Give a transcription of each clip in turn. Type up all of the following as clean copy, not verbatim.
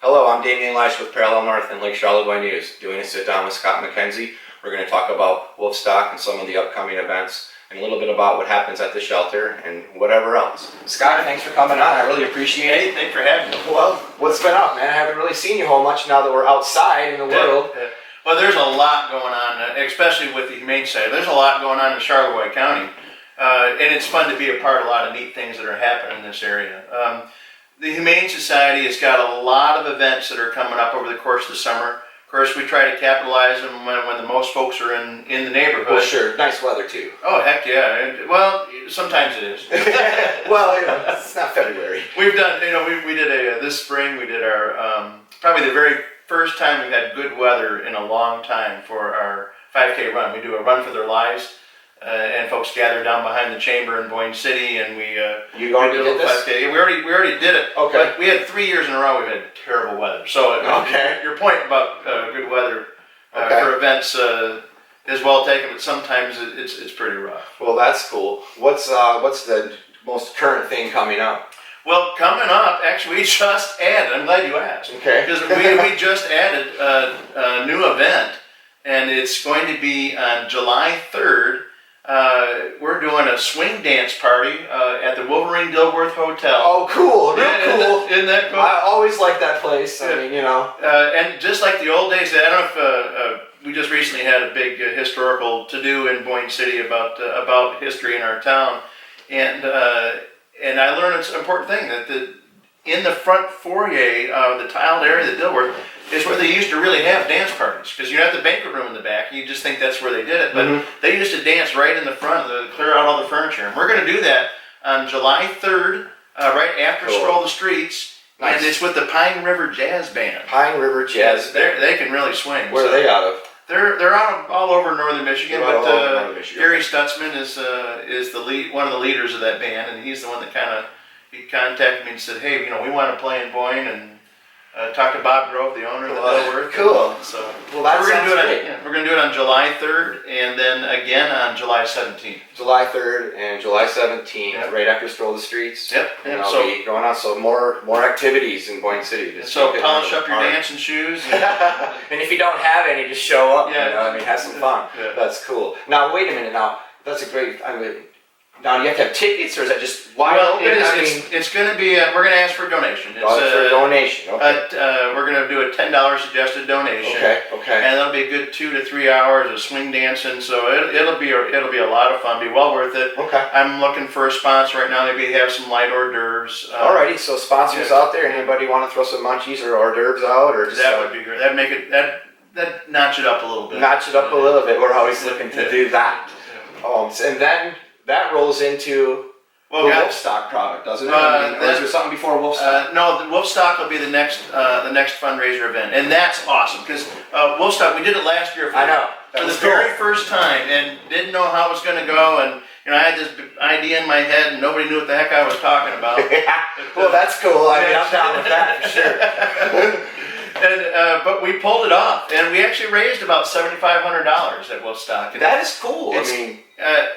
Hello, I'm Damien Leist with Parallel North and Lake Charlevoix News, doing a sit-down with Scott Mackenzie. We're going to talk about Wolfstock and some of the upcoming events, and a little bit about what happens at the shelter and whatever else. Scott, thanks for coming on. I really appreciate it. Hey, thanks for having me. Well, what's been up, man? I haven't really seen you whole much now that we're outside in the world. Well, there's a lot going on, especially with the Humane Society. There's a lot going on in Charlevoix County, and it's fun to be a part of a lot of neat things that are happening in this area. The Humane Society has got a lot of events that are coming up over the course of the summer. Of course, we try to capitalize them when the most folks are in the neighborhood. Well, sure. Nice weather, too. Oh, heck yeah. Well, sometimes it is. Well, it's not February. We've done, we did this spring, we did our, probably the very first time we've had good weather in a long time for our 5K run. We do a run for their lives. And folks gather down behind the chamber in Boyne City, and You already did this? 5K. We already did it. Okay. But we had 3 years in a row we've had terrible weather. So your point about good weather for events is well taken, but sometimes it's pretty rough. Well, that's cool. What's the most current thing coming up? Well, coming up, actually, we just added. I'm glad you asked. Okay. Because we just added a new event, and it's going to be on July 3rd. We're doing a swing dance party at the Wolverine Dilworth Hotel. Oh, cool! Real cool. Isn't that cool? I always like that place. I mean, and just like the old days, I don't know if we just recently had a big historical to-do in Boyne City about history in our town, and I learned it's an important thing that in the front foyer, the tiled area, the Dilworth, is where they used to really have dance parties, because you have the banquet room in the back, and you just think that's where they did it, but they used to dance right in the front, clear out all the furniture, and we're going to do that on July 3rd, right after Stroll the Streets, and it's with the Pine River Jazz Band. Pine River Jazz Band. They can really swing. Where are they out of? They're out of all over northern Michigan, but Northern Michigan. Gary Stutzman is one of the leaders of that band, and he's the one that he contacted me and said, hey, we want to play in Boyne, and talked to Bob Grove, the owner of the Dilworth. Cool. So we're going to do it on July 3rd, and then again on July 17th. July 3rd and July 17th, right after Stroll the Streets. Yep. And I'll be going on. So more activities in Boyne City. So polish up your dancing shoes. And if you don't have any, just show up. Yeah. Have some fun. Yeah. That's cool. Now wait a minute. Now that's a great. Now, do you have to have tickets, or is that just wide open? It's going to be, we're going to ask for a donation. For a donation, okay. We're going to do a $10 suggested donation. Okay. And that'll be a good 2 to 3 hours of swing dancing, so it'll be a lot of fun, be well worth it. Okay. I'm looking for a sponsor right now, maybe have some light hors d'oeuvres. Alrighty, so sponsors out there, anybody want to throw some munchies or hors d'oeuvres out? Or just, that would be great. That'd make it, that notch it up a little bit. Notch it up a little bit, we're always looking to do that. And then that rolls into the Wolfstock product, doesn't it? Or is there something before Wolfstock? No, the Wolfstock will be the next fundraiser event, and that's awesome because Wolfstock, we did it last year for the very first time, and didn't know how it was going to go, and I had this idea in my head, and nobody knew what the heck I was talking about. Well, that's cool. I'm down with that for sure. But we pulled it off, and we actually raised about $7,500 at Wolfstock. That is cool.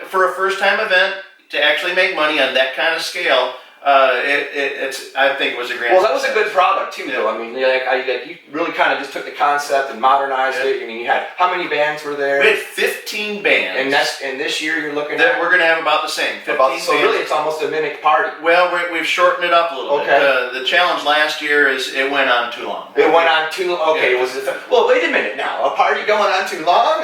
For a first-time event, to actually make money on that kind of scale, I think it was a grand. Well, that was a good product too, though. I mean, you really kind of just took the concept and modernized it. I mean, you had how many bands were there? We had 15 bands. And this year you're looking at we're going to have about the same. 15 bands. So really, it's almost a mimic party. Well, we've shortened it up a little bit. The challenge last year is it went on too long. It went on too long. Okay, well, wait a minute now. A party going on too long?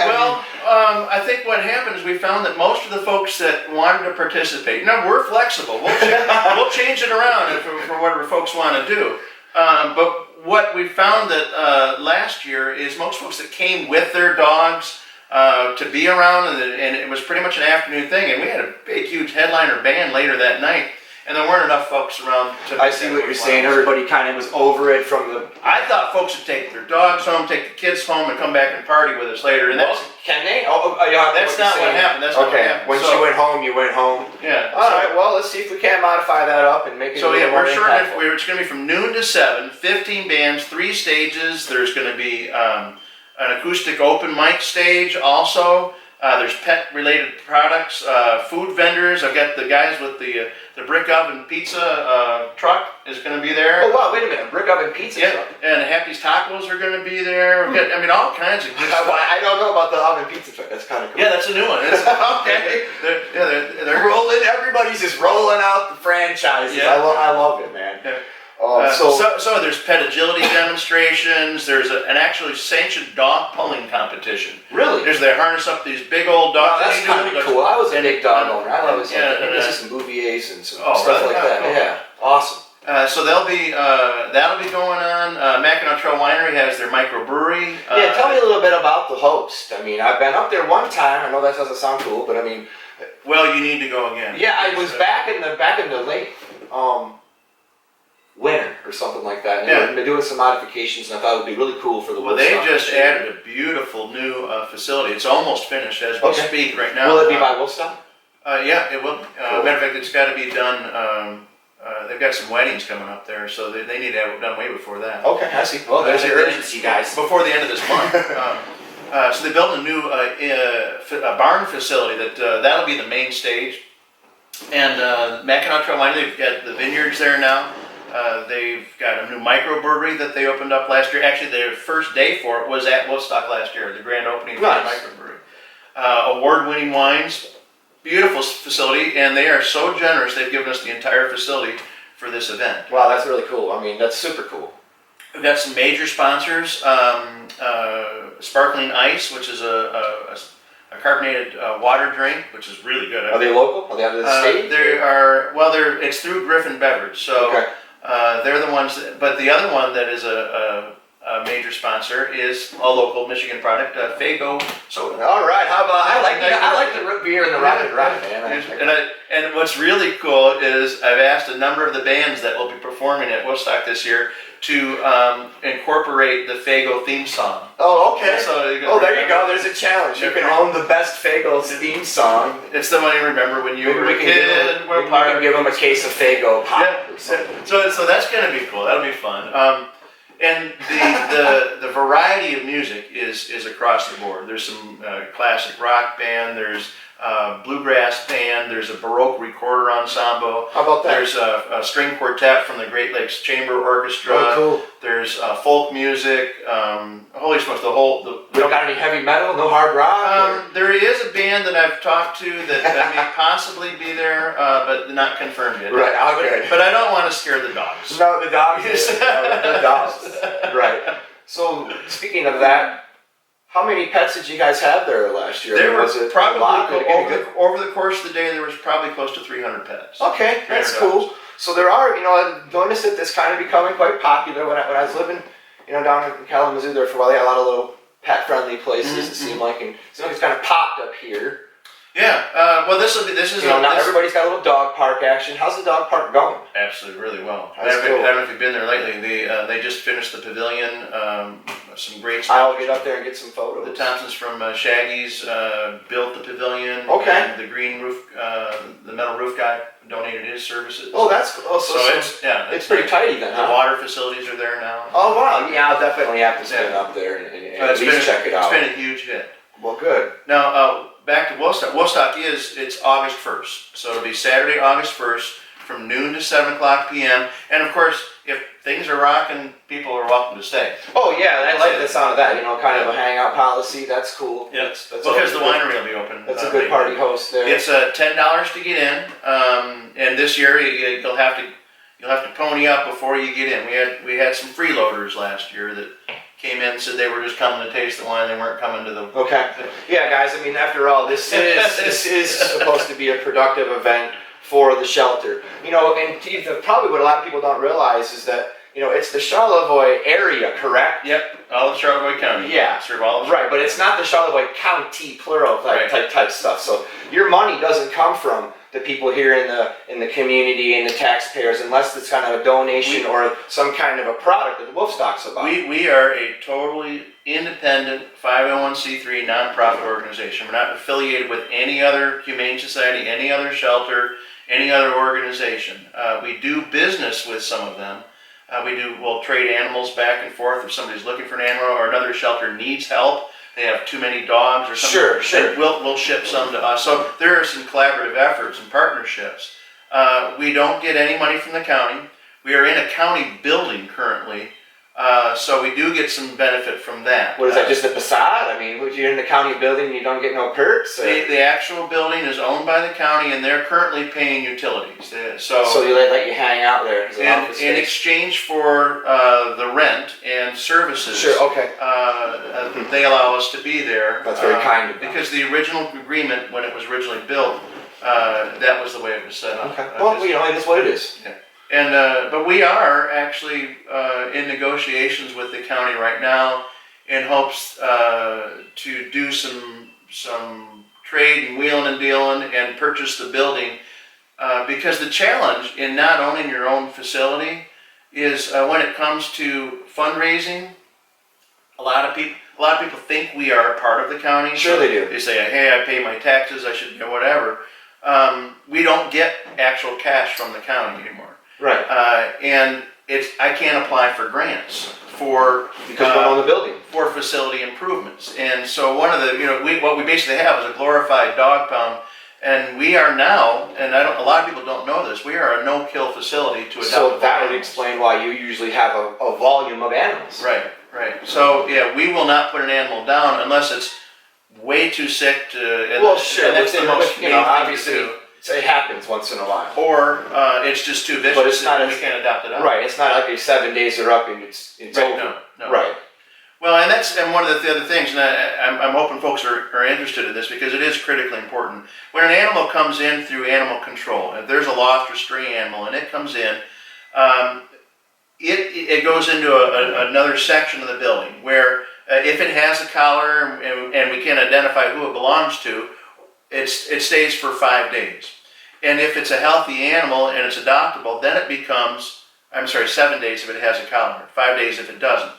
I think what happened is we found that most of the folks that wanted to participate, we're flexible. We'll change it around for whatever folks want to do. But what we found that last year is most folks that came with their dogs to be around, and it was pretty much an afternoon thing. And we had a big, huge headliner band later that night. And there weren't enough folks around to... I see what you're saying. Everybody kind of was over it from the... I thought folks would take their dogs home, take the kids home, and come back and party with us later. And can they? That's not what happened. That's not what happened. When you went home, you went home. Yeah. All right. Well, let's see if we can't modify that up and make it. So we're shortening. It's going to be from noon to 7. 15 bands, 3 stages. There's going to be an acoustic open mic stage also. There's pet-related products, food vendors. I've got the guys with the brick oven pizza truck is going to be there. Oh wow! Wait a minute, brick oven pizza truck. And Happy's Tacos are going to be there. I mean, all kinds of good stuff. I don't know about the oven pizza truck. That's kind of cool. Yeah, that's a new one. Okay. They're rolling. Everybody's just rolling out the franchises. Yeah. I love it, man. Yeah. So there's pet agility demonstrations. There's an actually sanctioned dog pulling competition. Really? They harness up these big old dogs. Wow, that's kind of cool. I was a big dog owner. I love it. Maybe some Bouviers and some stuff really? like that. Cool. Yeah, awesome. So that'll be going on. Mackinac Trail Winery has their microbrewery. Yeah, tell me a little bit about the host. I mean, I've been up there one time. I know that doesn't sound cool, but I mean, well, you need to go again. Yeah, I was back in the late winter or something like that. And they've been doing some modifications, and I thought it would be really cool for the. Well, they just added a beautiful new facility. It's almost finished as we speak right now. Will it be by Wolfstock? Yeah, it will. Cool. Matter of fact, it's got to be done. They've got some weddings coming up there, so they need to have it done way before that. Okay, I see. Well, there's your urgency, guys. Before the end of this month. So they built a new barn facility that'll be the main stage. And Mackinac Trail Winery, they've got the vineyards there now. They've got a new microbrewery that they opened up last year. Actually, their first day for it was at Woodstock last year, the grand opening for the microbrewery. Award-winning wines, beautiful facility, and they are so generous. They've given us the entire facility for this event. Wow, that's really cool. I mean, that's super cool. We've got some major sponsors. Sparkling Ice, which is a carbonated water drink, which is really good. Are they local? Are they out of the state? It's through Griffin Beverage, so they're the ones. But the other one that is a major sponsor is a local Michigan product, Faygo soda. All right, how about I like the root beer and the rocket rocket, man. And what's really cool is I've asked a number of the bands that will be performing at Woodstock this year to incorporate the Faygo theme song. Oh, okay. So there you go. There's a challenge. You can own the best Faygo theme song. It's the one you remember when you were a kid. We can give them a case of Faygo pop. Yeah. So that's going to be cool. That'll be fun. And the variety of music is across the board. There's some classic rock band. There's bluegrass band. There's a Baroque recorder ensemble. How about that? There's a string quartet from the Great Lakes Chamber Orchestra. Oh, cool. There's folk music. Holy smokes, We don't got any heavy metal, no hard rock? There is a band that I've talked to that may possibly be there, but not confirmed yet. Right, okay. But I don't want to scare the dogs. No, the dogs. The dogs. Right. So, speaking of that, how many pets did you guys have there last year? There was probably, over the course of the day, there was probably close to 300 pets. Okay, that's cool. So there are, I've noticed that this kind of becoming quite popular. When I was living, down in Kalamazoo there for a while, they had a lot of little pet-friendly places, it seemed like, and it's kind of popped up here. Yeah, well, this is not everybody's got a little dog park action. How's the dog park going? Absolutely, really well. I That's don't cool. know if you've been there lately. They just finished the pavilion. Some great stuff. I'll get up there and get some photos. The Thompsons from Shaggy's built the pavilion. Okay. And the green roof, the metal roof guy donated his services. Oh, that's cool. It's pretty tidy then, huh? The water facilities are there now. Oh wow, yeah, I'll definitely have to spin up there and at least check it out. It's been a huge hit. Well, good. Now, back to Woodstock. Woodstock it's August 1st. So it'll be Saturday, August 1st from noon to 7 o'clock p.m. And of course, if things are rocking, people are welcome to stay. Oh yeah, I like the sound of that. Kind of a hangout policy. That's cool. Yeah, that's because the winery will be open. That's a good party host there. It's $10 to get in, and this year you'll have to pony up before you get in. We had some freeloaders last year that came in and said they were just coming to taste the wine. They weren't coming to the. Okay. Yeah, guys. I mean, after all, this is supposed to be a productive event for the shelter. And probably what a lot of people don't realize is that it's the Charlevoix area, correct? Yep. All of Charlevoix County. Yeah. Serve all of right, but it's not the Charlevoix County plural type stuff. So your money doesn't come from the people here in the community and the taxpayers, unless it's kind of a donation or some kind of a product that Wolfstock's about. We are a totally independent 501c3 nonprofit organization. We're not affiliated with any other humane society, any other shelter, any other organization. We do business with some of them. We'll trade animals back and forth if somebody's looking for an animal or another shelter needs help. they have too many dogs or something. Sure. And we'll ship some to us. So there are some collaborative efforts and partnerships. We don't get any money from the county. We are in a county building currently, so we do get some benefit from that. What is that, just a facade? I mean, if you're in the county building, you don't get no perks? The actual building is owned by the county, and they're currently paying utilities. So you let you hang out there as an office In space? exchange for the rent and services, Sure, okay. they allow us to be there. That's very kind of them. Because the original agreement, when it was originally built, that was the way it was set up. Okay. Well, it is what it is. Yeah. And but we are actually in negotiations with the county right now in hopes to do some trade and wheeling and dealing and purchase the building, because the challenge in not owning your own facility is when it comes to fundraising. A lot of people think we are a part of the county. Sure, they do. They say, "Hey, I pay my taxes. I should, whatever." We don't get actual cash from the county anymore. Right. And I can't apply for grants for Because we don't own the building. for facility improvements. And so one of the what we basically have is a glorified dog pound, and we are now, and a lot of people don't know this, we are a no-kill facility to adopt. So that would animals. explain why you usually have a volume of animals. Right. So yeah, we will not put an animal down unless it's way too sick to. Well, sure. And that's the most humane thing to obviously, do. it happens once in a while. Or it's just too vicious. But it's not and we can't adopt it out. Right. It's not like 7 days are up and it's Right, over. no. Right. Well, and one of the other things, and I'm hoping folks are interested in this because it is critically important. When an animal comes in through animal control, if there's a lost or stray animal and it comes in, it goes into another section of the building where if it has a collar and we can identify who it belongs to, it stays for 5 days. And if it's a healthy animal and it's adoptable, then it becomes, 7 days if it has a collar, 5 days if it doesn't.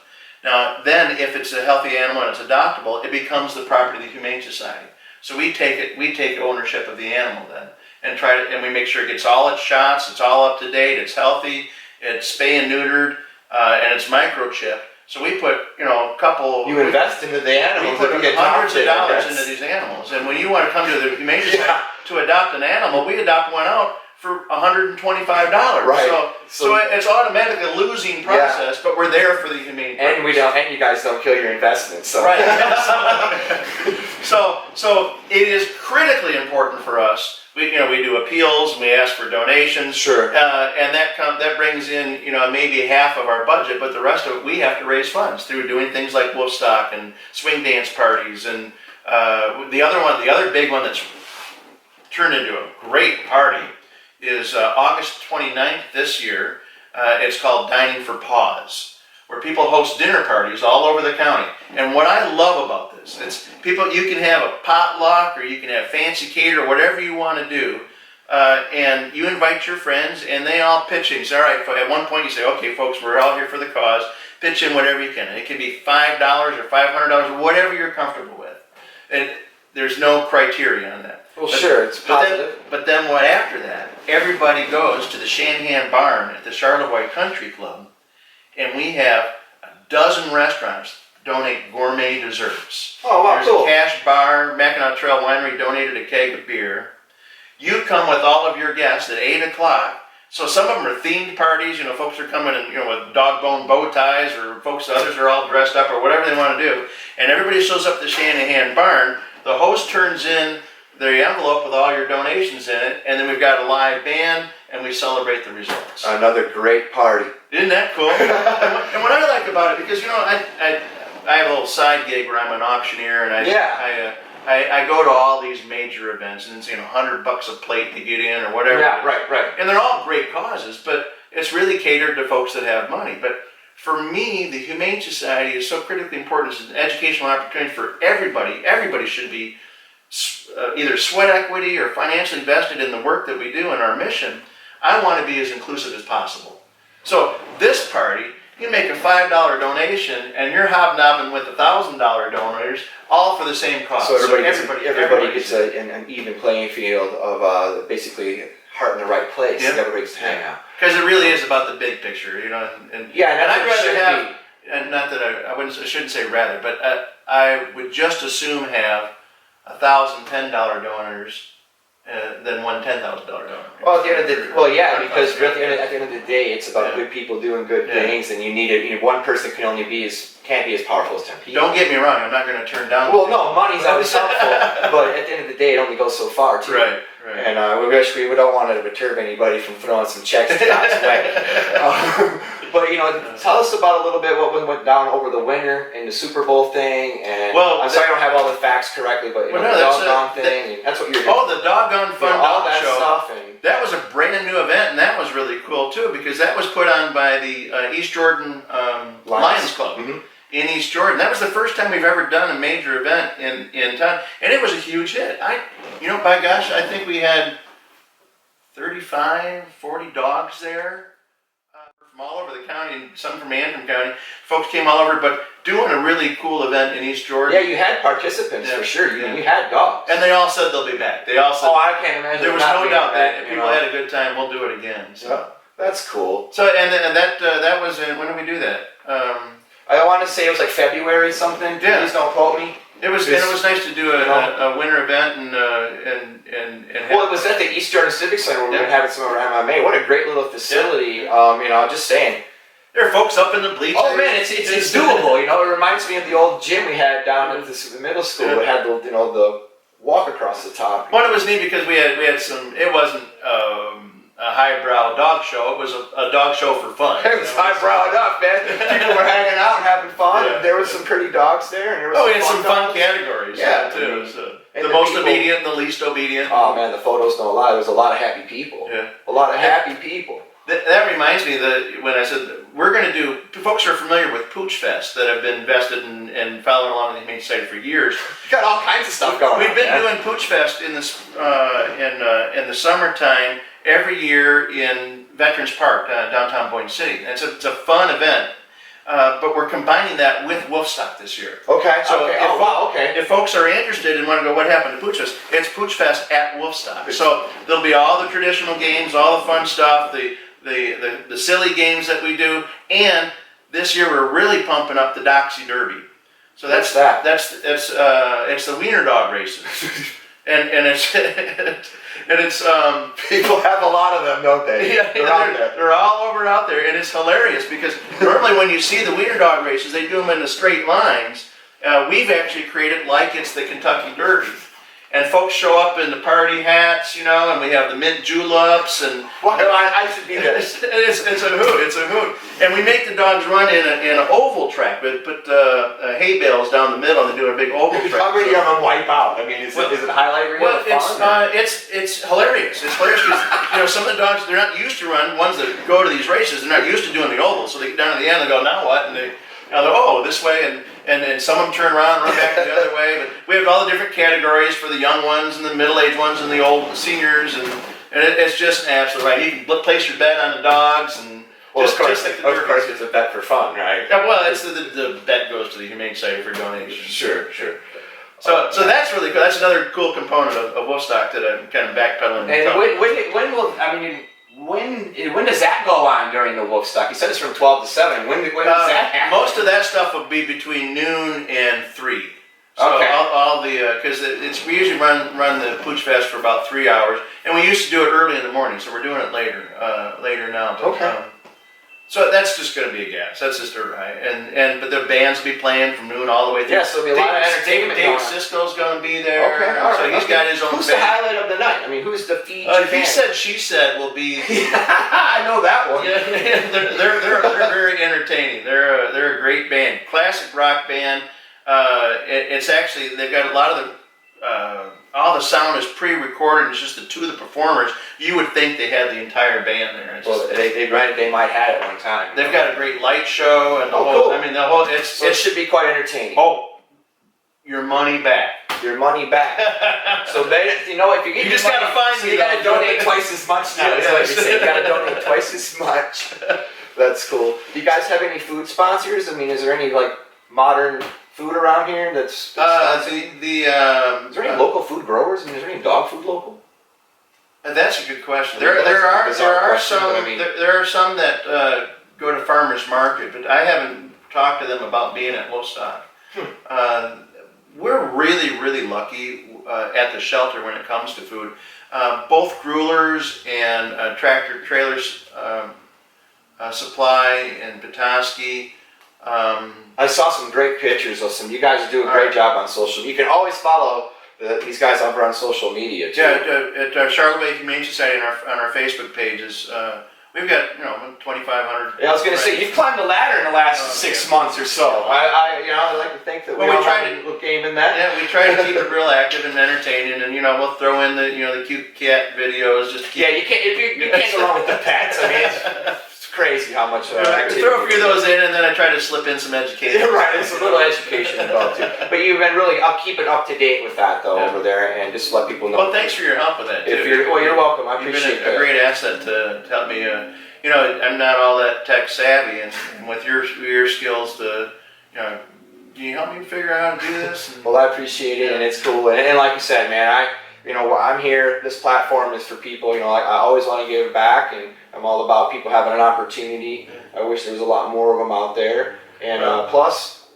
Now, then if it's a healthy animal and it's adoptable, it becomes the property of the Humane Society. So we take ownership of the animal then and we make sure it gets all its shots, it's all up to date, it's healthy, it's spay and neutered, and it's microchipped. So we put, a couple. You invest into the animals. We put if you get hundreds of dollars adopted. into these animals, and when you want to come to the Humane Society to adopt an animal, we adopt one out for $125. Right. So it's automatically a losing process, but we're there for the humane purpose. And you guys don't kill your investments. So. Right. So it is critically important for us. We do appeals and we ask for donations. Sure. And that brings in maybe half of our budget, but the rest of it we have to raise funds through doing things like Wolfstock and swing dance parties and the other big one that's turned into a great party is August 29th this year. It's called Dining for Paws, where people host dinner parties all over the county. And what I love about this, it's people, you can have a potluck or you can have fancy cater, whatever you want to do, and you invite your friends and they all pitch in. You say, all right, at one point you say, okay, folks, we're all here for the cause. Pitch in whatever you can. And it can be $5 or $500 or whatever you're comfortable with. And there's no criteria on that. Well, sure, it's positive. But then what after that? Everybody goes to the Shanahan Barn at the Charlevoix Country Club, and we have a dozen restaurants donate gourmet desserts. Oh, wow, There's cool. a Cash Bar, Mackinac Trail Winery donated a keg of beer. You come with all of your guests at 8 o'clock. So some of them are themed parties. Folks are coming in, with dog bone bow ties, or others are all dressed up, or whatever they want to do. And everybody shows up at the Shanahan Barn. The host turns in the envelope with all your donations in it, and then we've got a live band, and we celebrate the results. Another great party. Isn't that cool? and what I like about it, because I have a little side gig where I'm an auctioneer, and I go to all these major events, and it's $100 a plate to get in or whatever. Yeah, right. And they're all great causes, but it's really catered to folks that have money. But for me, the Humane Society is so critically important. It's an educational opportunity for everybody. Everybody should be either sweat equity or financially invested in the work that we do and our mission. I want to be as inclusive as possible. So this party, you make a $5 donation and you're hobnobbing with $1,000 donors, all for the same cause. So everybody gets an even playing field of basically heart in the right place. Yeah. Everybody gets to hang out. Because it really is about the big picture, and Yeah, and I'd rather have, be. and not that I shouldn't say rather, but I would just assume have 1,000 $10 donors than one $10,000 donor. Well, at the end of the because really at the end of the day, it's about good people doing good things, and you need it. One person can't be as powerful as 10 people. Don't get me wrong. I'm not going to turn down. Well, no, money's always helpful, but at the end of the day, it only goes so far too. Right. And we don't want to perturb anybody from throwing some checks Scott's way. But tell us about a little bit what went down over the winter in the Super Bowl thing. And I'm sorry I don't have all the facts correctly, but the doggone thing. And that's what you're doing. Oh, the doggone fun all dog that show. Stuff and that was a brand new event, and that was really cool too because that was put on by the East Jordan Lions Club. Mm-hmm. In East Jordan. That was the first time we've ever done a major event in town, and it was a huge hit. By gosh, I think we had 35, 40 dogs there from all over the county, and some from Antrim County. Folks came all over, but doing a really cool event in East Jordan. Yeah, you had participants for sure. You had dogs. And they all said they'll be back. They all said, I can't imagine. There was no doubt that people had a good time. We'll do it again. So. Yeah, that's cool. So and that was when did we do that? I want to say it was like February something. Yeah. Please don't quote me. It was nice to do a winter event and well, it was at the East Jordan Civic Center where we were having some of our MMA. What a great little facility. Just saying. There are folks up in the bleachers. Oh man, it's doable. It reminds me of the old gym we had down at the middle school. It had the walk across the top. Well, it was neat because we had some. It wasn't a highbrow dog show. It was a dog show for fun. It was highbrow enough, man. People were hanging out and having fun. Yeah. There was some pretty dogs there, and there was we had some fun categories. Yeah, too. The most obedient, the least obedient. Oh man, the photos don't lie. There was a lot of happy people. Yeah, a lot of happy people. That reminds me that when I said we're going to do, folks are familiar with Pooch Fest that have been invested and following along in the Humane Society for years. We've got all kinds of stuff going on. We've been doing Pooch Fest in the summertime every year in Veterans Park, downtown Boyne City. And it's a fun event, but we're combining that with Wolfstock this year. Okay. So okay. If folks are interested and want to go, what happened to Pooch Fest? It's Pooch Fest at Wolfstock. So there'll be all the traditional games, all the fun stuff, the silly games that we do, and this year we're really pumping up the Doxy Derby. So that's it's the wiener dog races, and it's people have a lot of them, don't they? Yeah, they're all over out there, and it's hilarious because normally when you see the wiener dog races, they do them in the straight lines. We've actually created like it's the Kentucky Derby. And folks show up in the party hats, and we have the mint juleps, and I should be there. It's a hoot. And we make the dogs run in an oval track, but put hay bales down the middle and do a big oval track. How many of them wipe out? I mean, is it a highlight reel? Well, it's hilarious. It's hilarious because some of the dogs, they're not used to run. Ones that go to these races, they're not used to doing the oval, so they get down to the end and go, now what? And they're this way, and some of them turn around and run back the other way. But we have all the different categories for the young ones and the middle-aged ones and the old seniors, and it's just absolutely right. You can place your bet on the dogs, and of course it's a bet for fun, right? Yeah, well, it's the bet goes to the Humane Society for donation. Sure. So that's really cool. That's another cool component of Wolfstock that I'm kind of backpedaling. And when does that go on during the Wolfstock? You said it's from 12 to 7. When does that happen? Most of that stuff will be between noon and 3. So okay. all the because we usually run the Pooch Fest for about 3 hours, and we used to do it early in the morning, so we're doing it later now. But, okay. So that's just going to be a gas. That's just a ride, but the bands will be playing from noon all the way through. Yeah, so there'll be a lot of entertainment. Dave Sisko's going to be there. Okay, all right. So he's got his own. Who's band. the highlight of the night? I mean, who's the featured band? He said, she said will be. I know that one. Yeah, they're very entertaining. They're a great band, classic rock band. It's actually they've got a lot of the. All the sound is pre-recorded. It's just the two of the performers. You would think they had the entire band there. They might have it one time. They've got a great light show and the whole. Cool. I mean, the whole. It should be quite entertaining. Oh, your money back. Your money back. So if you get you just gotta find me. You gotta donate twice as much now. That's what you say. You gotta donate twice as much. That's cool. Do you guys have any food sponsors? I mean, is there any modern food around here that's is there any local food growers? I mean, is there any dog food local? That's a good question. There are some that go to farmers market, but I haven't talked to them about being at Wolfstock. We're really, really lucky at the shelter when it comes to food. Both Grulers and Tractor Trailers Supply and Petoskey. I saw some great pictures of some. You guys do a great job on social. You can always follow these guys over on social media too. Yeah, at Charlotte Bay Humane Society on our Facebook pages. We've got 2,500. Yeah, I was going to say you've climbed the ladder in the last 6 months or so. I like to think that we try to look game in that. Yeah, we try to keep it real active and entertaining, and we'll throw in the cute cat videos. Just you can't go wrong with the pets. I mean, it's crazy how much activity. Throw a few of those in, and then I try to slip in some education. Right, there's a little education involved too. But you've been really keeping up to date with that though over there, and just let people know. Well, thanks for your help with that too. You're welcome. I appreciate You've been a great asset to help me. I'm not all that tech savvy, and with your skills to, can you help me figure out how to do this? Well, I appreciate it, and it's cool. And like you said, man, I'm here. This platform is for people. I always want to give back, and I'm all about people having an opportunity. I wish there was a lot more of them out there. And plus,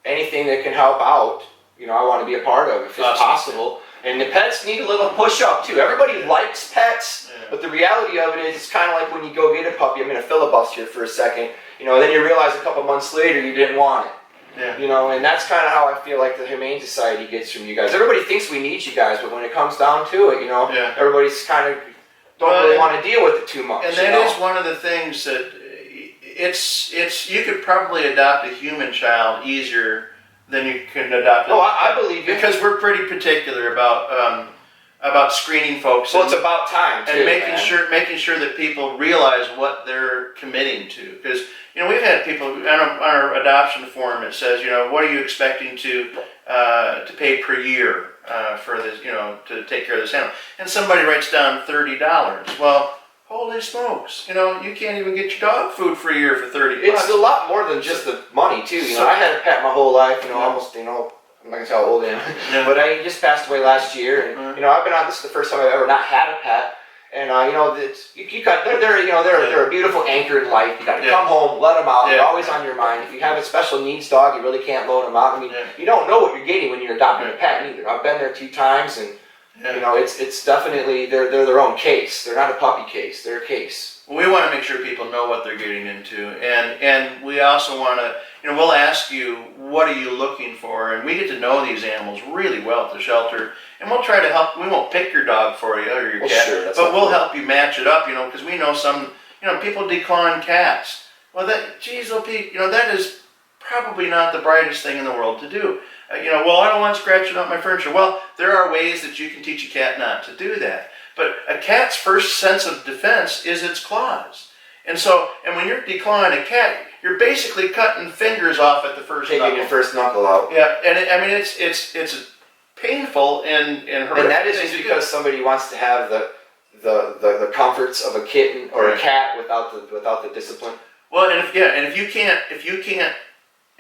anything that can help out, I want to be a part of if it's possible. And the pets need a little push up too. Everybody likes pets, but the reality of it is, it's kind of like when you go get a puppy. I'm going to filibuster here for a second. Then you realize a couple months later you didn't want it. Yeah. And that's kind of how I feel like the Humane Society gets from you guys. Everybody thinks we need you guys, but when it comes down to it, everybody's kind of don't really want to deal with it too much. And that is one of the things that it's you could probably adopt a human child easier than you can adopt. I believe you. Because we're pretty particular about screening folks. Well, it's about time too, and making sure that people realize what they're committing to. Because we've had people on our adoption form. It says, what are you expecting to pay per year for this, to take care of this animal? And somebody writes down $30. Well, holy smokes! You can't even get your dog food for a year for $30. It's a lot more than just the money too. I had a pet my whole life. Almost. I'm not gonna tell how old I am, but I just passed away last year, and I've been on. This is the first time I've ever not had a pet, and they're a beautiful anchor in life. You got to come home, let them out. They're always on your mind. If you have a special needs dog, you really can't loan them out. I mean, you don't know what you're getting when you're adopting a pet either. I've been there 2 times, and it's definitely they're their own case. They're not a puppy case. They're a case. We want to make sure people know what they're getting into, and we also want to, we'll ask you, what are you looking for, and we get to know these animals really well at the shelter, and we'll try to help. We won't pick your dog for you or your cat, but we'll help you match it up, because we know some, people declaw cats. Well, geez, Pete, that is probably not the brightest thing in the world to do. Well, I don't want scratching up my furniture. Well, there are ways that you can teach a cat not to do that. But a cat's first sense of defense is its claws. And when you're declawing a cat, you're basically cutting fingers off at the first knuckle. Taking your first knuckle out. Yeah, and it's painful and horrific. And that is just because somebody wants to have the comforts of a kitten or a cat without the discipline. Well, and if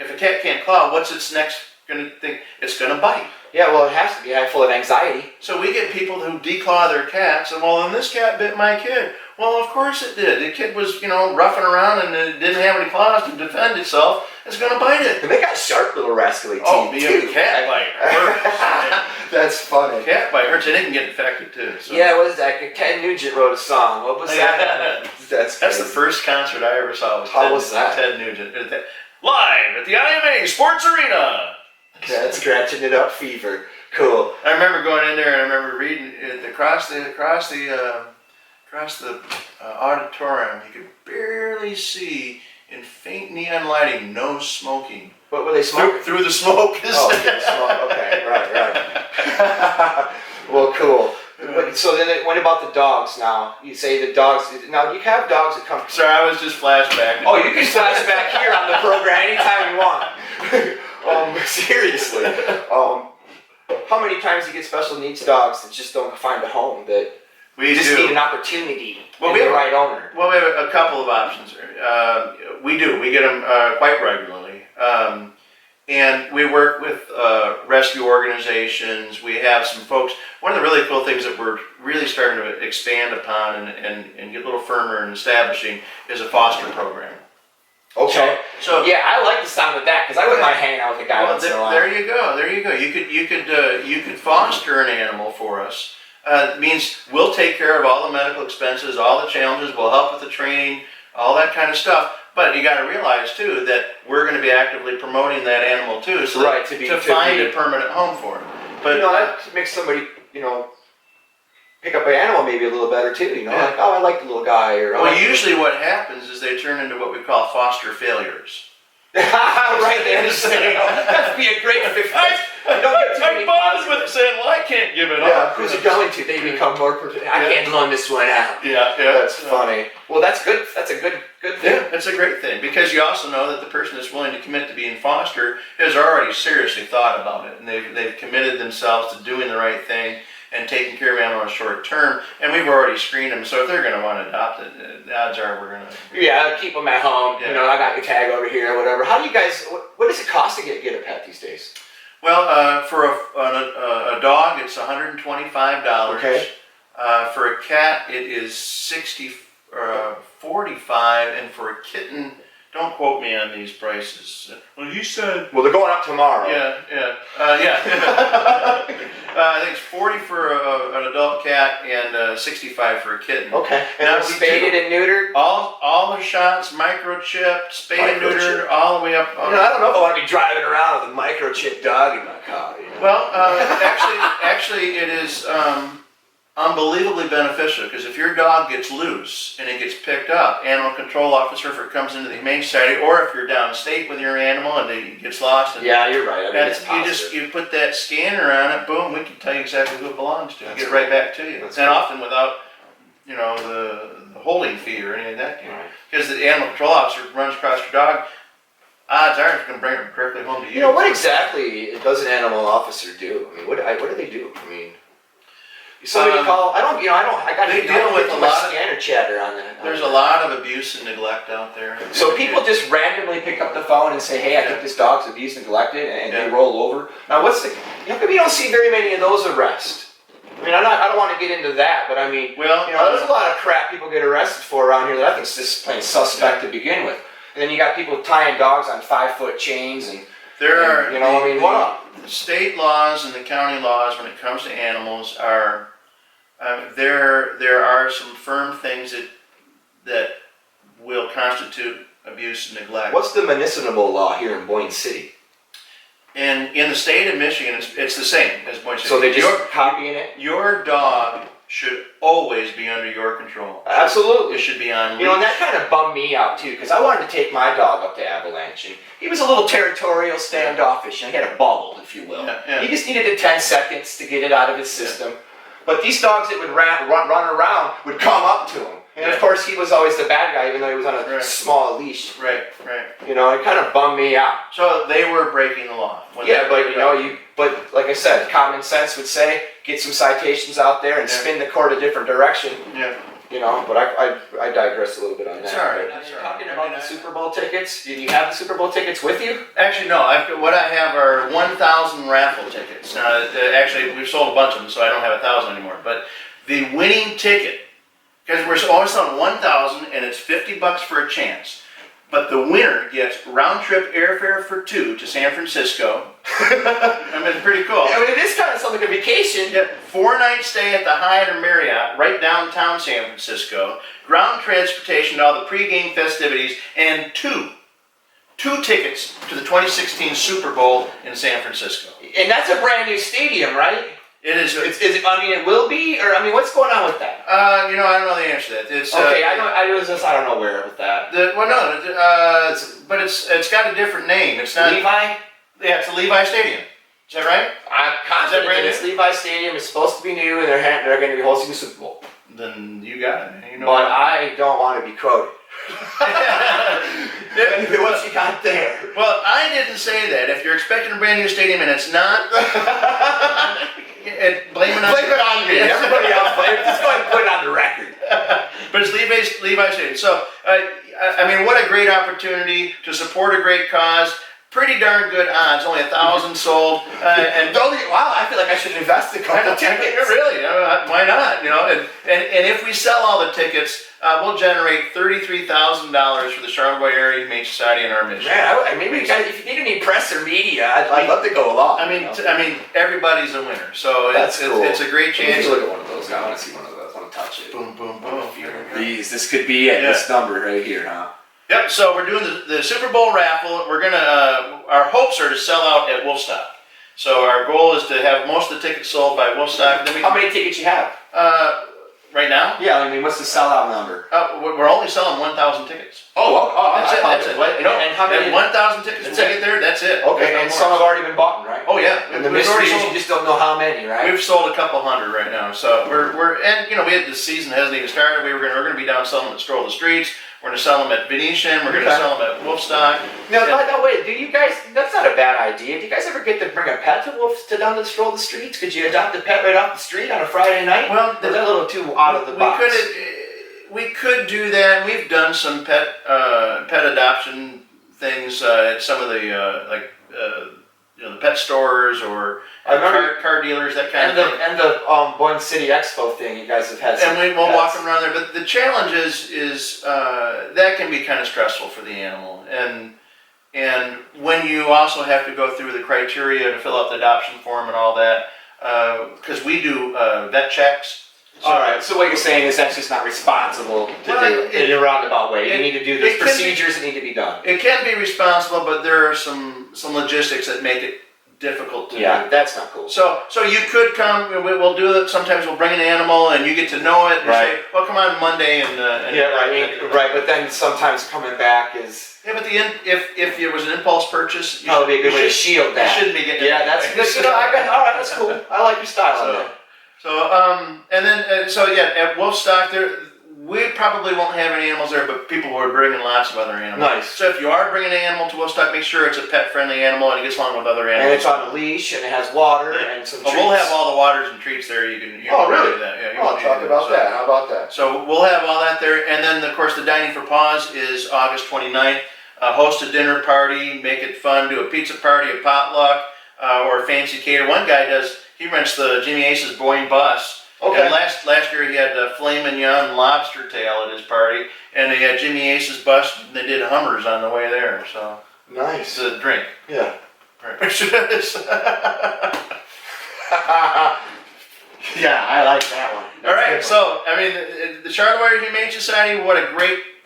a cat can't claw, what's its next going to think? It's going to bite. Yeah, well, it has to be full of anxiety. So we get people who declaw their cats, and then this cat bit my kid. Well, of course it did. The kid was, roughing around and it didn't have any claws to defend itself. It's going to bite it. And they got sharp little rascally teeth. Oh, being a cat bite hurts. That's funny. Cat bite hurts, and it can get infected too. So. Yeah, what is that? Ted Nugent wrote a song. What was that? That's the first concert I ever saw. How was that? Ted Nugent. Live at the IMA Sports Arena. That's scratching it up fever. Cool. I remember going in there and I remember reading it across the auditorium. You could barely see in faint neon lighting, no smoking. What were they smoking? Through the smoke. Oh, through the smoke. Okay, right. Well, cool. So then, what about the dogs now? You say the dogs. Now, you have dogs that come. Sorry, I was just flashbacking. Oh, you can flashback here on the program anytime you want. Seriously. How many times do you get special needs dogs that just don't find a home, that we just need an opportunity and the right owner? Well, we have a couple of options. We do. We get them quite regularly. And we work with rescue organizations. We have some folks. One of the really cool things that we're really starting to expand upon and get a little firmer in establishing is a foster program. Okay. So yeah, I like the sound of that because I wouldn't mind hanging out with a guy once in a while. There you go. There you go. You could foster an animal for us. It means we'll take care of all the medical expenses, all the challenges. We'll help with the training, all that kind of stuff. But you got to realize too that we're going to be actively promoting that animal too, so right, to find a permanent home for it. But that makes somebody pick up an animal maybe a little better too. Like, oh, I like the little guy. Or well, usually what happens is they turn into what we call foster failures. Right there, that'd be a great fit. I bonded with them saying, "Well, I can't give it up." Who's it going to? They become more. I can't loan this one out. Yeah. That's funny. Well, that's good. That's a good thing. Yeah, it's a great thing because you also know that the person that's willing to commit to being foster has already seriously thought about it, and they've committed themselves to doing the right thing and taking care of animals short term, and we've already screened them. So if they're going to want to adopt it, the odds are we're going to. Yeah, keep them at home. Yeah. I got your tag over here, or whatever. How do you guys? What does it cost to get a pet these days? Well, for a dog, it's $125. Okay. For a cat, it is $45, and for a kitten, don't quote me on these prices. Well, you said. Well, they're going up tomorrow. Yeah. I think it's 40 for an adult cat and 65 for a kitten. Okay. And now spayed and neutered. All the shots, microchipped, spayed and neutered, all the way up. I don't know if I want to be driving around with a microchip dog in my car. Well, actually, it is unbelievably beneficial because if your dog gets loose and it gets picked up, animal control officer, if it comes into the Humane Society, or if you're downstate with your animal and it gets lost. And yeah, you're right. you put that scanner on it, boom, we can tell you exactly who it belongs to. Get it right back to you. That's and often without, the holding fee or any of that kind. Because the animal control officer runs across your dog, odds are it's going to bring it directly home to you. What exactly does an animal officer do? I mean, what do they do? I mean. Somebody call. I got to deal with a lot of scanner chatter on that. There's a lot of abuse and neglect out there. So people just randomly pick up the phone and say, "Hey, I think this dog's abused and neglected," and they roll over. Now, how come you don't see very many of those arrests? I mean, I don't want to get into that, but I mean, there's a lot of crap people get arrested for around here that I think is just plain suspect to begin with. And then you got people tying dogs on 5-foot chains and. The state laws and the county laws when it comes to animals are. There are some firm things that will constitute abuse and neglect. What's the municipal law here in Boyne City? And in the state of Michigan, it's the same as Boyne City. So they're just copying it? Your dog should always be under your control. Absolutely. It should be on leash. And that kind of bummed me out too, because I wanted to take my dog up to Avalanche, and he was a little territorial, standoffish, and he had a bubble, if you will. He just needed the 10 seconds to get it out of his system. Yeah. But these dogs that would run around would come up to him. And of course, he was always the bad guy, even though he was on a small leash. Right. It kind of bummed me out. So they were breaking the law. But like I said, common sense would say, get some citations out there and spin the court a different direction. Yeah. But I digress a little bit on that. It's all right. Talking about the Super Bowl tickets, did you have the Super Bowl tickets with you? Actually, no. What I have are 1,000 raffle tickets. Now, actually, we've sold a bunch of them, so I don't have 1,000 anymore. But the winning ticket, because we're always selling 1,000, and it's $50 for a chance. But the winner gets round-trip airfare for 2 to San Francisco. I mean, it's pretty cool. It is kind of something like a vacation. Yeah, 4-night stay at the Hyatt or Marriott, right downtown San Francisco. Ground transportation to all the pregame festivities, and two tickets to the 2016 Super Bowl in San Francisco. And that's a brand new stadium, right? It is. It will be, or what's going on with that? I don't know the answer to that. It's okay. I don't know where with that. But it's got a different name. It's not Levi. Yeah, it's the Levi Stadium. Is that right? I'm confident that it's Levi Stadium. It's supposed to be new, and they're going to be hosting the Super Bowl. Then you got it. But I don't want to be quoted. What you got there? Well, I didn't say that. If you're expecting a brand new stadium and it's not, blame it on me. Everybody else blame it. Just go ahead and put it on the record. But it's Levi Stadium. So, what a great opportunity to support a great cause. pretty darn good odds. Only 1,000 sold, and wow, I feel like I should invest a couple tickets. Really, why not? And if we sell all the tickets, we'll generate $33,000 for the Charlevoix Area Humane Society and our mission. Man, maybe you guys, if you need any press or media, I'd love to go along. I mean, everybody's a winner, so That's cool. it's a great chance. Look at one of those. I want to see one of those. I want to touch it. Boom, boom, boom. This could be it. This number right here, huh? Yep. So we're doing the Super Bowl raffle. We're gonna. Our hopes are to sell out at Wolfstock. So our goal is to have most of the tickets sold by Wolfstock. Then How many tickets you have? Right now? Yeah, I mean, what's the sellout number? We're only selling 1,000 tickets. That's it. And how many? 1,000 tickets. When we get there, that's it. Okay, and some have already been bought, right? Oh yeah. And the mystery is you just don't know how many, right? We've sold a couple hundred right now. So we're and we had the season hasn't even started. We're gonna be down selling them at Stroll the Streets. We're gonna sell them at Venetian. We're gonna sell them at Wolfstock. Now, by the way, do you guys? That's not a bad idea. Do you guys ever get to bring a pet to down to Stroll the Streets? Could you adopt a pet right off the street on a Friday night? Well, or is that a little too out of the box? We could do that. We've done some pet adoption things at some of the the pet stores or car dealers, that kind of thing. And the Boyne City Expo thing, you guys have had some And we'll pets. walk them around there. But the challenge is that can be kind of stressful for the animal. And when you also have to go through the criteria to fill out the adoption form and all that, because we do vet checks. So, all right. So what you're saying is that's just not responsible to do in a roundabout way. You need to do those procedures that need to be done. It can be responsible, but there are some logistics that make it difficult to do. Yeah, that's not cool. So you could come. We'll do it. Sometimes we'll bring an animal, and you get to know it. And Right. say, well, come on Monday, and right. But then sometimes coming back is but if it was an impulse purchase, probably be a good way to shield that. You shouldn't be getting. Yeah, that's good. All right, that's cool. I like your style on that. At Wolfstock we probably won't have any animals there, but people were bringing lots of other animals. Nice. So if you are bringing an animal to Wolfstock, make sure it's a pet-friendly animal and it gets along with other animals. And it's on a leash and it has water and some treats. We'll have all the waters and treats there. You can really? do that. Yeah, I'll talk about that. How about that? So we'll have all that there. And then, of course, the Dining for Paws is August 29th. Host a dinner party, make it fun, do a pizza party, a potluck, or a fancy cater. One guy he rents the Jimmy Ace's Boyne bus. Okay. And last year he had filet mignon lobster tail at his party, and they had Jimmy Ace's bus, and they did Hummers on the way there, so. Nice. It's a drink. Yeah. Right. Yeah, I like that one. All right, so, the Charlevoix Humane Society, what a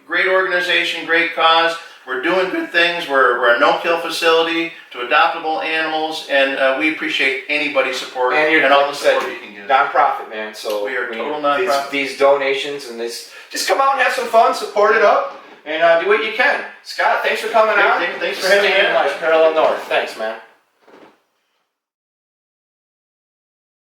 great organization, great cause. We're doing good things. We're a no-kill facility to adoptable animals, and we appreciate anybody's support and all the support you can give. Nonprofit, man. So we are total nonprofit. These donations and this, just come out and have some fun, support it up, and do what you can. Scott, thanks for coming out. Thanks for having me. Parallel North. Thanks, man.